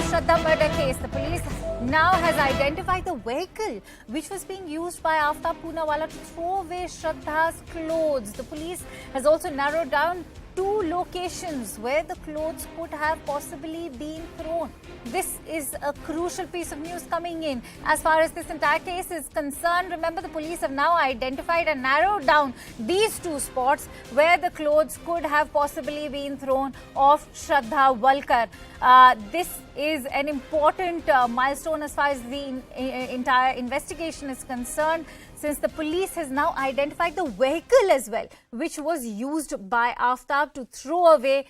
Shraddha murder case, the police now has identified the vehicle which was being used by Aftab Poonawalla to throw away Shraddha's clothes. The police has also narrowed down 2 locations where the clothes could have possibly been thrown. This is a crucial piece of news coming in. As far as this entire case is concerned, remember the police have now identified and narrowed down these 2 spots where the clothes could have possibly been thrown of Shraddha Walkar. This is an important milestone as far as the entire investigation is concerned, since the police has now identified the vehicle as well, which was used by Aftab to throw away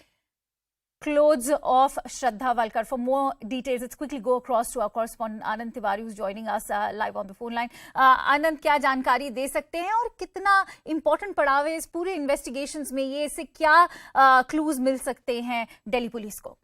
clothes of Shraddha Walkar. For more details, let's quickly go across to our correspondent Anand Tiwari, who's joining us live on the phone line. Anand, क्या जानकारी दे सकते हैं और कितना important पड़ाव है इस पूरे इन्वेस्टिगेशंस में? ये इससे क्या क्लूज मिल सकते हैं दिल्ली पुलिस को?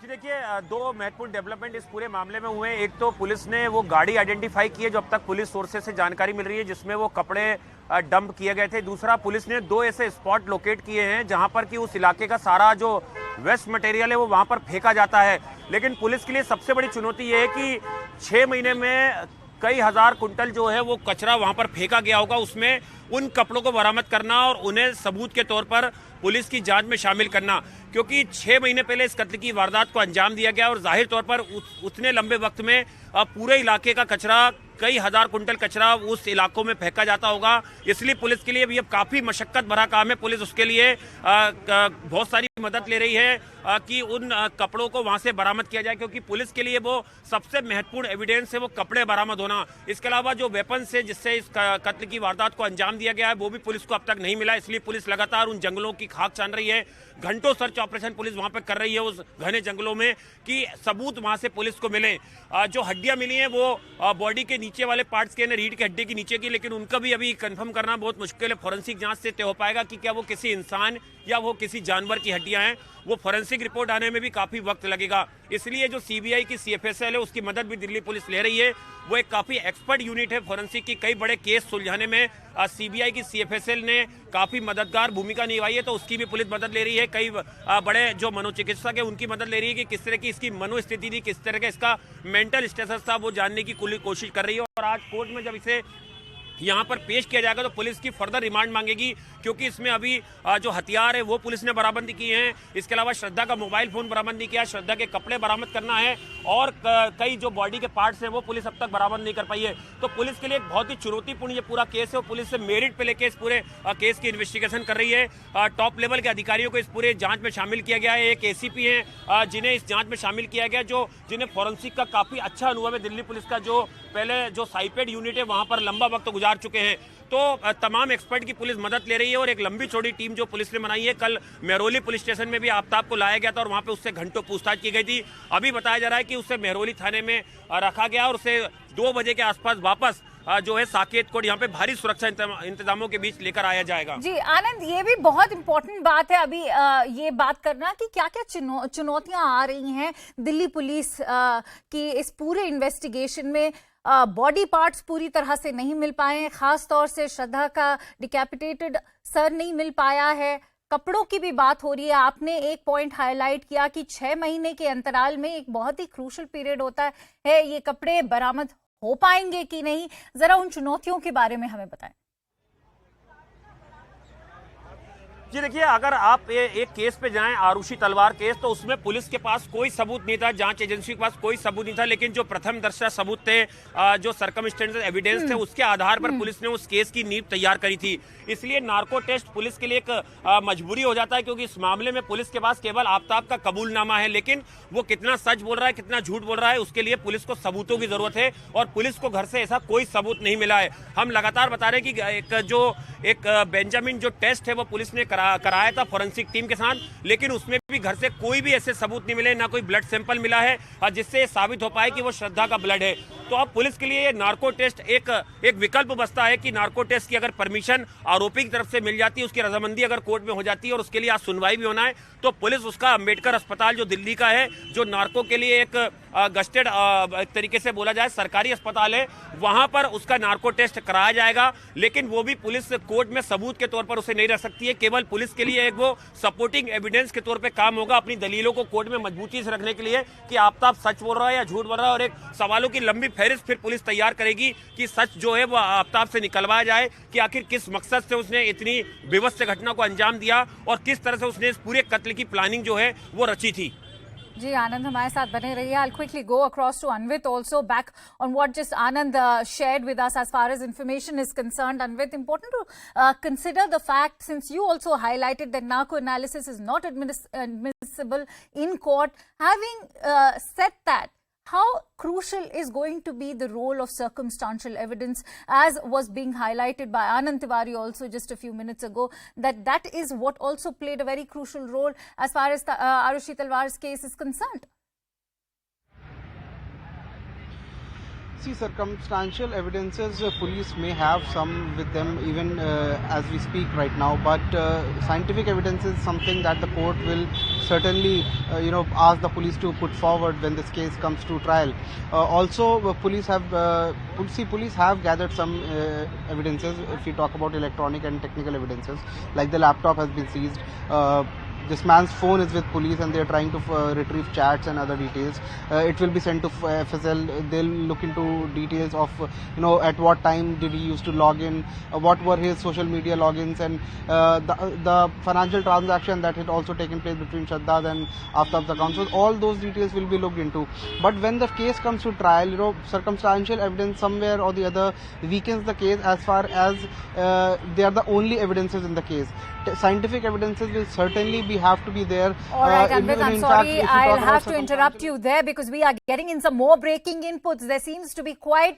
देखिए, 2 महत्वपूर्ण डेवलपमेंट इस पूरे मामले में हुए। एक तो पुलिस ने वो गाड़ी आइडेंटिफाई की है जो अब तक पुलिस सोर्सेज से जानकारी मिल रही है, जिसमें वो कपड़े डंप किए गए थे। दूसरा, पुलिस ने 2 ऐसे स्पॉट लोकेट किए हैं जहां पर कि उस इलाके का सारा जो वेस्ट मटेरियल है वो वहां पर फेंका जाता है। लेकिन पुलिस के लिए सबसे बड़ी चुनौती ये है कि 6 महीने में कई हजार कुंटल जो है वो कचरा वहां पर फेंका गया होगा, उसमें उन कपड़ों को बरामद करना और उन्हें सबूत के तौर पर पुलिस की जांच में शामिल करना, क्योंकि 6 महीने पहले इस कत्ल की वारदात को अंजाम दिया गया और जाहिर तौर पर उतने लंबे वक्त में पूरे इलाके का कचरा, कई हजार कुंटल कचरा उस इलाकों में फेंका जाता होगा। इसलिए पुलिस के लिए भी अब काफी मशक्कत भरा काम है। पुलिस उसके लिए बहुत सारी मदद ले रही है कि उन कपड़ों को वहां से बरामद किया जाए, क्योंकि पुलिस के लिए वो सबसे महत्वपूर्ण एविडेंस है, वो कपड़े बरामद होना। इसके अलावा जो वेपन्स है जिससे इस कत्ल की वारदात को अंजाम दिया गया है वो भी पुलिस को अब तक नहीं मिला। इसलिए पुलिस लगातार उन जंगलों की खाक छान रही है। घंटों सर्च ऑपरेशन पुलिस वहां पर कर रही है उस घने जंगलों में, कि सबूत वहां से पुलिस को मिले। जो हड्डियां मिली हैं वो बॉडी के नीचे वाले पार्ट्स के, रीढ़ के हड्डी के नीचे की, लेकिन उनका भी अभी कंफर्म करना बहुत मुश्किल है। फॉरेंसिक जांच से तय हो पाएगा कि क्या वो किसी इंसान या वो किसी जानवर की हड्डियां हैं। वो फॉरेंसिक रिपोर्ट आने में भी काफी वक्त लगेगा। इसलिए जो सीबीआई की सीएफएसएल है उसकी मदद भी दिल्ली पुलिस ले रही है। वो एक काफी एक्सपर्ट यूनिट है फॉरेंसिक की। कई बड़े केस सुलझाने में सीबीआई की सीएफएसएल ने काफी मददगार भूमिका निभाई है, तो उसकी भी पुलिस मदद ले रही है। कई बड़े जो मनोचिकित्सक है उनकी मदद ले रही है कि किस तरह की इसकी मनोस्थिति थी, किस तरह का इसका मेंटल स्टेटस था, वो जानने की कोशिश कर रही है। और आज कोर्ट में जब इसे यहां पर पेश किया जाएगा तो पुलिस की फर्दर रिमांड मांगेगी, क्योंकि इसमें अभी जो हथियार है वो पुलिस ने बरामद किए हैं। इसके अलावा श्रद्धा का मोबाइल फोन बरामद नहीं किया, श्रद्धा के कपड़े बरामद करना है और कई जो बॉडी के पार्ट्स हैं वो पुलिस अब तक बरामद नहीं कर पाई है। तो पुलिस के लिए एक बहुत ही चुनौतीपूर्ण ये पूरा केस है। पुलिस से मेरिट पे लेके इस पूरे केस की इन्वेस्टिगेशन कर रही है। टॉप लेवल के अधिकारियों को इस पूरे जांच में शामिल किया गया है। एक एसीपी है जिन्हें इस जांच में शामिल किया गया, जिन्हें फॉरेंसिक का काफी अच्छा अनुभव है। दिल्ली पुलिस का जो पहले जो साइपेड यूनिट है वहां पर लंबा वक्त गुजार चुके हैं। तो तमाम एक्सपर्ट की पुलिस मदद ले रही है और एक लंबी चौड़ी टीम जो पुलिस ने बनाई है। कल मेहरौली पुलिस स्टेशन में भी आफ्ताब को लाया गया था और वहां पे उससे घंटों पूछताछ की गई थी। अभी बताया जा रहा है कि उसे मेहरौली थाने में रखा गया और उसे 2 बजे के आसपास वापस जो है साकेत कोट यहाँ पे भारी सुरक्षा इंतजामों के बीच लेकर आया जाएगा। जी आनंद, ये भी बहुत इंपॉर्टेंट बात है अभी ये बात करना कि क्या क्या चुनौतियां आ रही हैं दिल्ली पुलिस की इस पूरे इन्वेस्टिगेशन में। बॉडी पार्ट्स पूरी तरह से नहीं मिल पाए हैं, खास तौर से श्रद्धा का डिकैपिटेटेड सर नहीं मिल पाया है। कपड़ों की भी बात हो रही है। आपने एक पॉइंट हाईलाइट किया कि 6 महीने के अंतराल में एक बहुत ही क्रूशल पीरियड होता है, ये कपड़े बरामद हो पाएंगे कि नहीं? जरा उन चुनौतियों के बारे में हमें बताएं। जी देखिए, अगर आप एक केस पे जाएं, आरुषि तलवार केस, तो उसमें पुलिस के पास कोई सबूत नहीं था, जांच एजेंसी के पास कोई सबूत नहीं था, लेकिन जो प्रथम दर्शा सबूत थे, जो सर्कमस्टेंसेस एविडेंस थे, उसके आधार पर पुलिस ने उस केस की नींव तैयार करी थी। इसलिए नार्को टेस्ट पुलिस के लिए एक मजबूरी हो जाता है, क्योंकि इस मामले में पुलिस के पास केवल आफ्ताब का कबूलनामा है, लेकिन वो कितना सच बोल रहा है, कितना झूठ बोल रहा है, उसके लिए पुलिस को सबूतों की जरूरत है और पुलिस को घर से ऐसा कोई सबूत नहीं मिला है। हम लगातार बता रहे हैं कि एक बेंजामिन जो टेस्ट है वो पुलिस ने कराया था फॉरेंसिक टीम के साथ, लेकिन उसमें भी घर से कोई भी ऐसे सबूत नहीं मिले, ना कोई ब्लड सैंपल मिला है जिससे साबित हो पाए कि वो श्रद्धा का ब्लड है। तो अब पुलिस के लिए नार्को टेस्ट एक विकल्प बचता है कि नार्को टेस्ट की अगर परमिशन आरोपी की तरफ से मिल जाती है, उसकी रजामंदी अगर कोर्ट में हो जाती है और उसके लिए आज सुनवाई भी होना है, तो पुलिस उसका अंबेडकर अस्पताल जो दिल्ली का है, जो नार्को के लिए एक गस्टेड तरीके से बोला जाए सरकारी अस्पताल है, वहां पर उसका नार्को टेस्ट कराया जाएगा, लेकिन वो भी पुलिस कोर्ट में सबूत के तौर पर उसे नहीं रख सकती है। केवल पुलिस के लिए एक वो सपोर्टिंग एविडेंस के तौर पे काम होगा, अपनी दलीलों को कोर्ट में मजबूती से रखने के लिए कि आफ्ताब सच बोल रहा है या झूठ बोल रहा है, और एक सवालों की लंबी फहरिस्त फिर पुलिस तैयार करेगी कि सच जो है वो आफ्ताब से निकलवाया जाए कि आखिर किस मकसद से उसने इतनी विवश घटना को अंजाम दिया और किस तरह से उसने इस पूरे कत्ल की प्लानिंग जो है वो रची थी। जी आनंद हमारे साथ बने रहिए. I'll quickly go across to Anvit also, back on what just Anand shared with us as far as information is concerned. Anvit, important to consider the fact, since you also highlighted that narco analysis is not admissible in court. Having said that, how crucial is going to be the role of circumstantial evidence, as was being highlighted by Anand Tiwari also just a few minutes ago, that is what also played a very crucial role as far as Arushi Talwar's case is concerned? See, circumstantial evidences, police may have some with them even as we speak right now, but scientific evidence is something that the court will certainly, ask the police to put forward when this case comes to trial. Also, police have gathered some evidences. If we talk about electronic and technical evidences, like the laptop has been seized. This man's phone is with police and they are trying to retrieve chats and other details. It will be sent to FSL. They'll look into details of, at what time did he used to log in, what were his social media logins, and the financial transaction that had also taken place between Shaddad and Aftab's account. So all those details will be looked into. But when the case comes to trial, circumstantial evidence somewhere or the other weakens the case as far as they are the only evidences in the case. Scientific evidences will certainly have to be there. All right, Anvit, I'm sorry, I'll have to interrupt you there because we are getting in some more breaking inputs. There seems to be quite